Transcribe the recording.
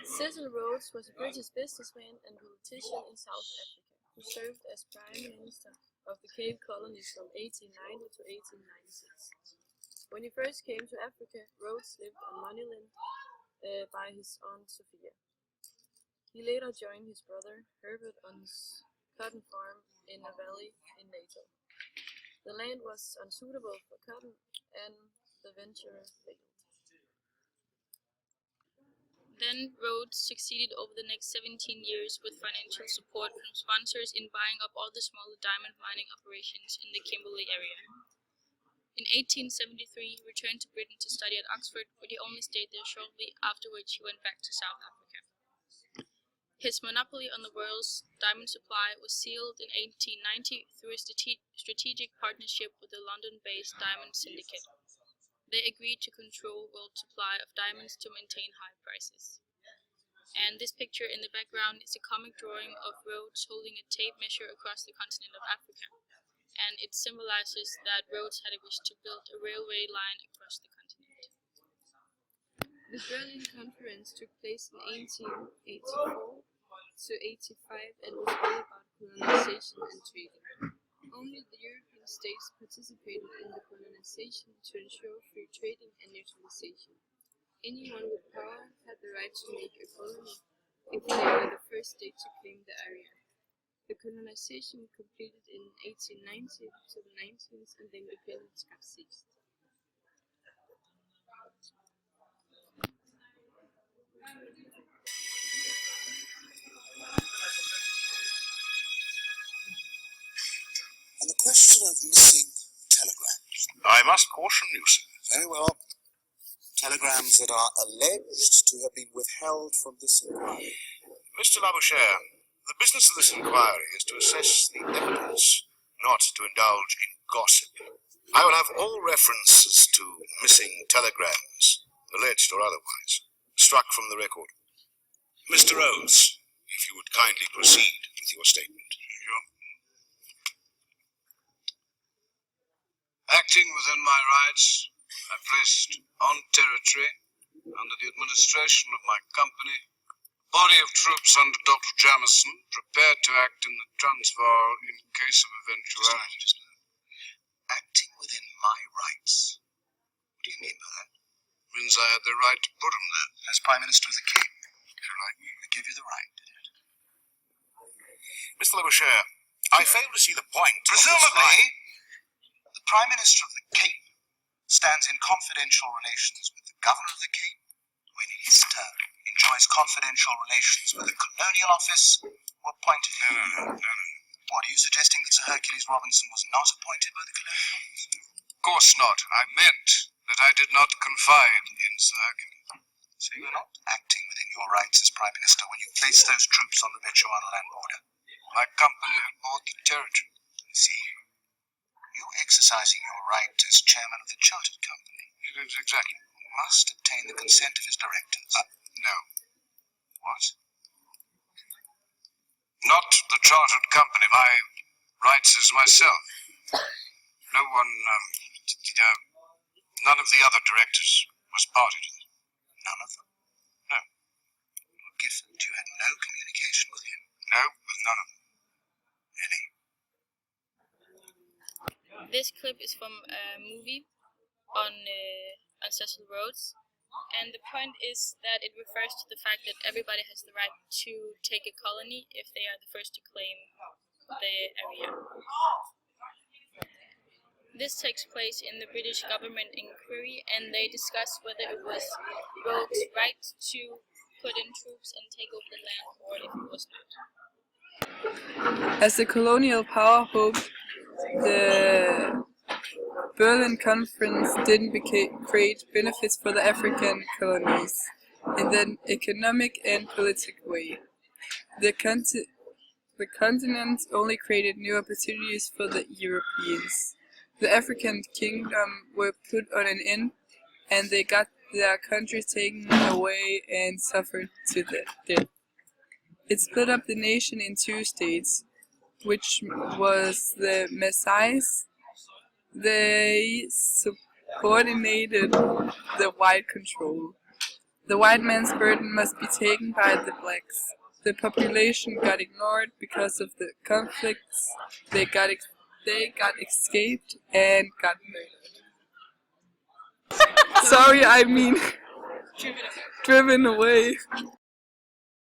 Cecil Rhodes was a British businessman and politician in South Africa, who served as Prime Minister of the Cape Colonies from 1890 to 1896. When he first came to Africa, Rhodes lived on Moneyland by his aunt Sophia. He later joined his brother Herbert on his cotton farm in a valley in Natal. The land was unsuitable for cotton, and the venture failed. Then Rhodes succeeded over the next 17 years with financial support from sponsors in buying up all the smaller diamond mining operations in the Kimberley area. In 1873 he returned to Britain to study at Oxford, but he only stayed there shortly, after which he went back to South Africa. His monopoly on the world's diamond supply was sealed in 1890 through a strategic partnership with the London-based Diamond Syndicate. They agreed to control world supply of diamonds to maintain high prices. And this picture in the background is a comic drawing of Rhodes holding a tape measure across the continent of Africa. And it symbolizes that Rhodes had a wish to build a railway line across the continent. The Berlin Conference took place in 1884 to 85 and was all about colonization and trading. Only the European states participated in the colonization to ensure free trading and neutralization. Anyone with power had the right to make a colony if they were the first state to claim the area. The colonization completed in 1890 to the 19th, and the independence got seized. On the question of missing telegrams. I must caution you, sir. Very well. Telegrams that are alleged to have been withheld from this inquiry. Mr. Labouchere, the business of this inquiry is to assess the evidence, not to indulge in gossip. I will have all references to missing telegrams, alleged or otherwise, struck from the record. Mr. Rhodes, if you would kindly proceed with your statement. Sure. Acting within my rights, I placed on territory, under the administration of my company, a body of troops under Dr. Jamison, prepared to act in the Transvaal in case of eventuality. Acting within my rights? What do you mean by that? Means I had the right to put him there. As Prime Minister of the Cape, If you like. I give you the right, did it? Mr. Labouchere, I fail to see the point. Presumably, the Prime Minister of the Cape stands in confidential relations with the Governor of the Cape, who in his turn enjoys confidential relations with the Colonial Office, who appointed him. No. What, are you suggesting that Sir Hercules Robinson was not appointed by the Colonial Office? Of course not. I meant that I did not confide in Sir Hercules. So you were not acting within your rights as Prime Minister when you placed those troops on the Bechuanaland border. My company had bought the territory. See, you exercising your right as Chairman of the Chartered Company It is exactly. must obtain the consent of his directors. No. What? Not the chartered company. My rights as myself. No one, none of the other directors was party to this. None of them? No. Lord Gifford, you had no communication with him? No, with none of them. Really? This clip is from a movie on Cecil Rhodes, and the point is that it refers to the fact that everybody has the right to take a colony if they are the first to claim the area. This takes place in the British government inquiry, and they discuss whether it was Rhodes' right to put in troops and take over the land, or if it was not. As the colonial power hoped, the Berlin Conference didn't create benefits for the African colonies in an economic and political way. The continent only created new opportunities for the Europeans. The African kingdom were put on an end, and they got their country taken away and suffered to death. It split up the nation in two states, which was the Maasais. They subordinated the white control. The white man's burden must be taken by the blacks. The population got ignored because of the conflicts. They got escaped and got murdered. Sorry, I mean driven away.